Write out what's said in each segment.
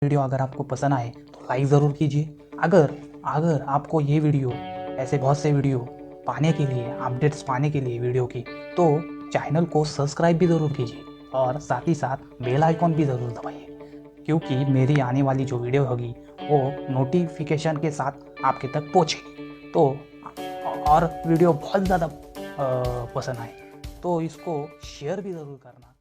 Video अगर आपको पसंद आए तो लाइक ज़रूर कीजिए। अगर अगर आपको ये वीडियो ऐसे बहुत से वीडियो पाने के लिए, अपडेट्स पाने के लिए वीडियो की, तो चैनल को सब्सक्राइब भी ज़रूर कीजिए और साथ ही साथ बेल आइकॉन भी ज़रूर दबाइए, क्योंकि मेरी आने वाली जो वीडियो होगी वो नोटिफिकेशन के साथ आपके तक पहुँचेगी। तो और वीडियो बहुत ज़्यादा पसंद आए तो इसको शेयर भी ज़रूर करना।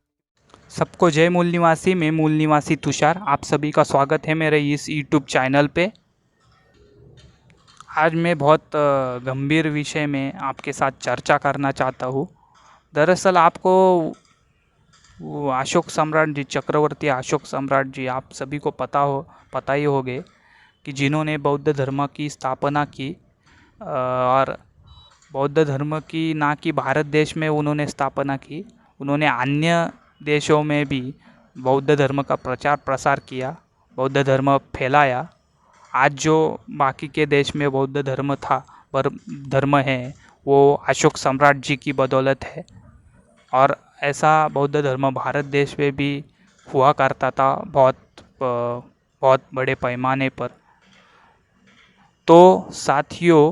सबको जय मूल निवासी। मैं मूल निवासी तुषार, आप सभी का स्वागत है मेरे इस यूट्यूब चैनल पे। आज मैं बहुत गंभीर विषय में आपके साथ चर्चा करना चाहता हूँ। दरअसल आपको वो अशोक सम्राट जी, चक्रवर्ती अशोक सम्राट जी, आप सभी को पता ही होगे कि जिन्होंने बौद्ध धर्म की स्थापना की। और बौद्ध धर्म की ना कि भारत देश में उन्होंने स्थापना की, उन्होंने अन्य देशों में भी बौद्ध धर्म का प्रचार प्रसार किया, बौद्ध धर्म फैलाया। आज जो बाकी के देश में बौद्ध धर्म था, पर धर्म है, वो अशोक सम्राट जी की बदौलत है। और ऐसा बौद्ध धर्म भारत देश में भी हुआ करता था बहुत बड़े पैमाने पर। तो साथियों,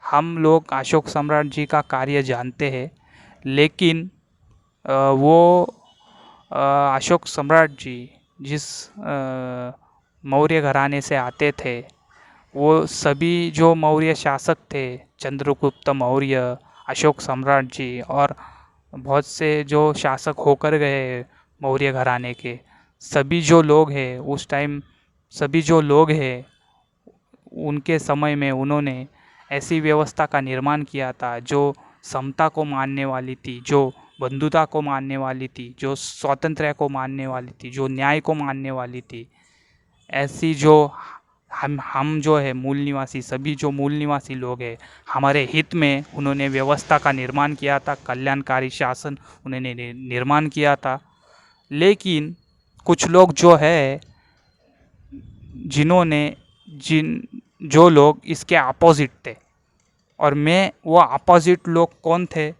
हम लोग अशोक सम्राट जी का कार्य जानते हैं, लेकिन वो अशोक सम्राट जी जिस मौर्य घराने से आते थे, वो सभी जो मौर्य शासक थे, चंद्रगुप्त मौर्य, अशोक सम्राट जी और बहुत से जो शासक होकर गए मौर्य घराने के, सभी जो लोग हैं उस टाइम, सभी जो लोग हैं उनके समय में उन्होंने ऐसी व्यवस्था का निर्माण किया था जो समता को मानने वाली थी, जो बंधुता को मानने वाली थी, जो स्वातंत्र्य को मानने वाली थी, जो न्याय को मानने वाली थी। ऐसी जो हम जो है मूल निवासी, सभी जो मूल निवासी लोग हैं, हमारे हित में उन्होंने व्यवस्था का निर्माण किया था, कल्याणकारी शासन उन्होंने निर्माण किया था। लेकिन कुछ लोग जो है, जिन्होंने जिन जो लोग इसके अपोजिट थे, और मैं वो अपोजिट लोग कौन थे,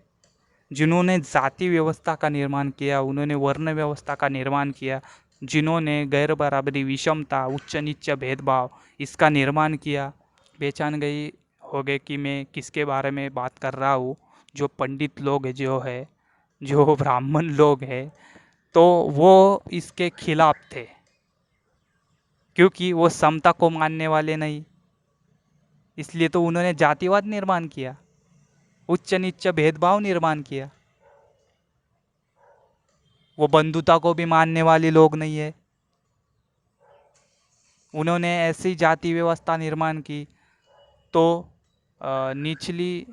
जिन्होंने जाति व्यवस्था का निर्माण किया, उन्होंने वर्ण व्यवस्था का निर्माण किया, जिन्होंने गैर बराबरी, विषमता, उच्च नीच भेदभाव, इसका निर्माण किया। पहचान गई होगे कि मैं किसके बारे में बात कर रहा हूँ। जो पंडित लोग जो है, जो ब्राह्मण लोग हैं, तो वो इसके खिलाफ थे, क्योंकि वो समता को मानने वाले नहीं। इसलिए तो उन्होंने जातिवाद निर्माण किया, उच्च नीच भेदभाव निर्माण किया। वो बंधुता को भी मानने वाले लोग नहीं है। उन्होंने ऐसी जाति व्यवस्था निर्माण की तो निचली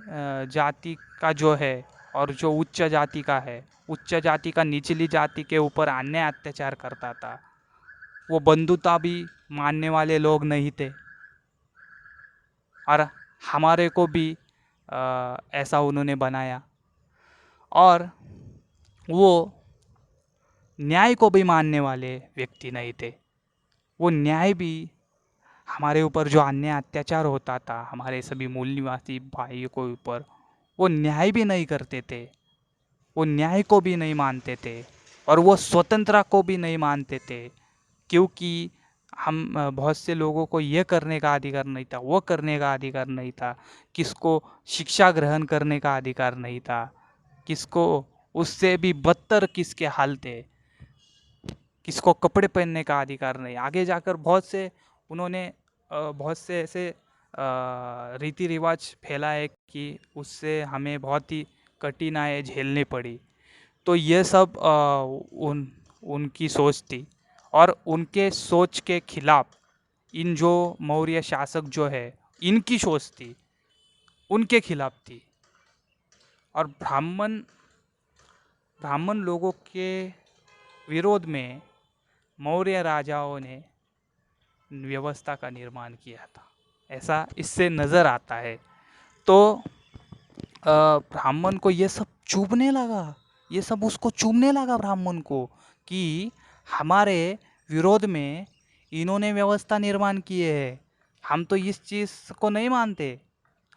जाति का जो है और जो उच्च जाति का है, उच्च जाति का निचली जाति के ऊपर अन्याय अत्याचार करता था। वो बंधुता भी मानने वाले लोग नहीं थे, और हमारे को भी ऐसा उन्होंने बनाया। और वो न्याय को भी मानने वाले व्यक्ति नहीं थे। वो न्याय भी, हमारे ऊपर जो अन्याय अत्याचार होता था हमारे सभी मूल निवासी भाइयों को ऊपर, वो न्याय भी नहीं करते थे, वो न्याय को भी नहीं मानते थे, और वो स्वतंत्रता को भी नहीं मानते थे। क्योंकि हम बहुत से लोगों को ये करने का अधिकार नहीं था, वो करने का अधिकार नहीं था, किसको शिक्षा ग्रहण करने का अधिकार नहीं था, किसको उससे भी बदतर किसके हाल थे, किसको कपड़े पहनने का अधिकार नहीं। आगे जाकर बहुत से उन्होंने बहुत से ऐसे रीति रिवाज फैलाए कि उससे हमें बहुत ही कठिनाई झेलनी पड़ी। तो ये सब उनकी सोच थी, और उनके सोच के खिलाफ इन जो मौर्य शासक जो है, इनकी सोच थी, उनके खिलाफ थी। और ब्राह्मण ब्राह्मण लोगों के विरोध में मौर्य राजाओं ने व्यवस्था का निर्माण किया था, ऐसा इससे नज़र आता है। तो ब्राह्मण को ये सब चुभने लगा, ये सब उसको चुभने लगा ब्राह्मण को, कि हमारे विरोध में इन्होंने व्यवस्था निर्माण किए है, हम तो इस चीज़ को नहीं मानते,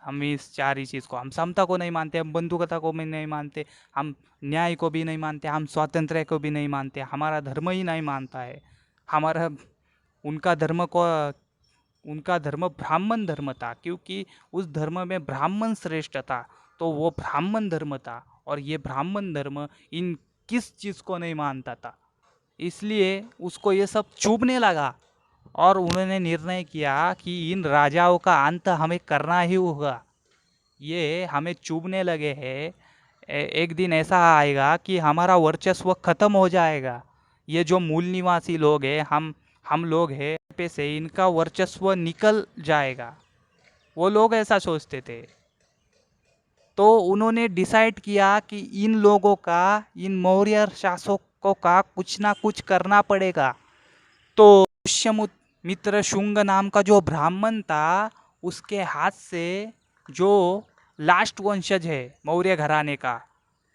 हम इस चार ही चीज़ को, हम समता को नहीं मानते, हम बंधुकता को भी नहीं मानते, हम न्याय को भी नहीं मानते, हम स्वातंत्र्य को भी नहीं मानते, हमारा धर्म ही नहीं मानता है। हमारा उनका धर्म को उनका धर्म ब्राह्मण धर्म था, क्योंकि उस धर्म में ब्राह्मण श्रेष्ठ था। तो वो ब्राह्मण धर्म था, और ये ब्राह्मण धर्म इन किस चीज़ को नहीं मानता था, इसलिए उसको ये सब चुभने लगा। और उन्होंने निर्णय किया कि इन राजाओं का अंत हमें करना ही होगा। ये हमें चुभने लगे हैं, एक दिन ऐसा आएगा कि हमारा वर्चस्व खत्म हो जाएगा। ये जो मूल निवासी लोग हैं, हम लोग हैं पे से इनका वर्चस्व निकल जाएगा। वो लोग ऐसा सोचते थे। तो उन्होंने डिसाइड किया कि इन लोगों का, इन मौर्य शासकों का कुछ ना कुछ करना पड़ेगा। तो पुष्यमित्र शुंग नाम का जो ब्राह्मण था, उसके हाथ से जो लास्ट वंशज है मौर्य घराने का,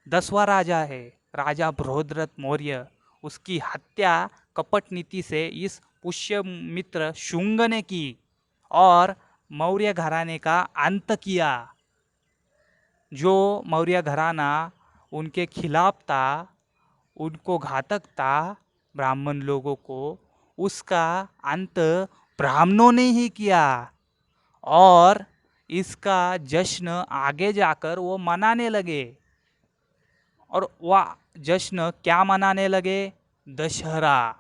10वां राजा है, राजा बृहद्रथ मौर्य, उसकी हत्या कपट नीति से इस पुष्यमित्र शुंग ने की और मौर्य घराने का अंत किया। जो मौर्य घराना उनके खिलाफ था, उनको घातक था ब्राह्मण लोगों को, उसका अंत ब्राह्मणों ने ही किया। और इसका जश्न आगे जाकर वो मनाने लगे। और वह जश्न क्या मनाने लगे? दशहरा।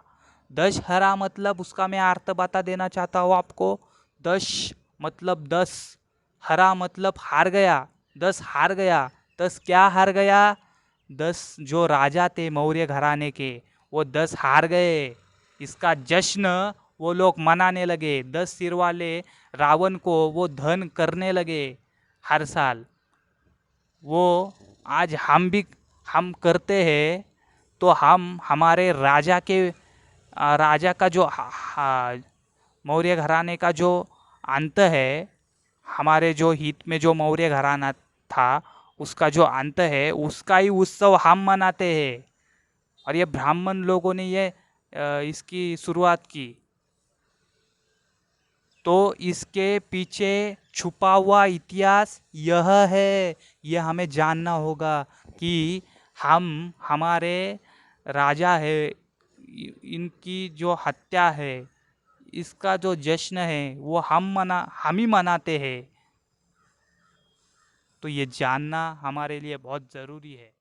दशहरा मतलब उसका मैं अर्थ बता देना चाहता हूँ आपको। दश मतलब 10, हरा मतलब हार गया। 10 हार गया। 10 क्या हार गया? 10 जो राजा थे मौर्य घराने के, वो 10 हार गए। इसका जश्न वो लोग मनाने लगे। 10 सिर वाले रावण को वो धन करने लगे हर साल। वो आज हम करते हैं। तो हम हमारे राजा का जो मौर्य घराने का जो अंत है, हमारे जो हित में जो मौर्य घराना था उसका जो अंत है, उसका ही उत्सव हम मनाते हैं। और ये ब्राह्मण लोगों ने ये इसकी शुरुआत की। तो इसके पीछे छुपा हुआ इतिहास यह है। यह हमें जानना होगा कि हमारे राजा है, इनकी जो हत्या है, इसका जो जश्न है वो हम ही मनाते हैं। तो ये जानना हमारे लिए बहुत ज़रूरी है।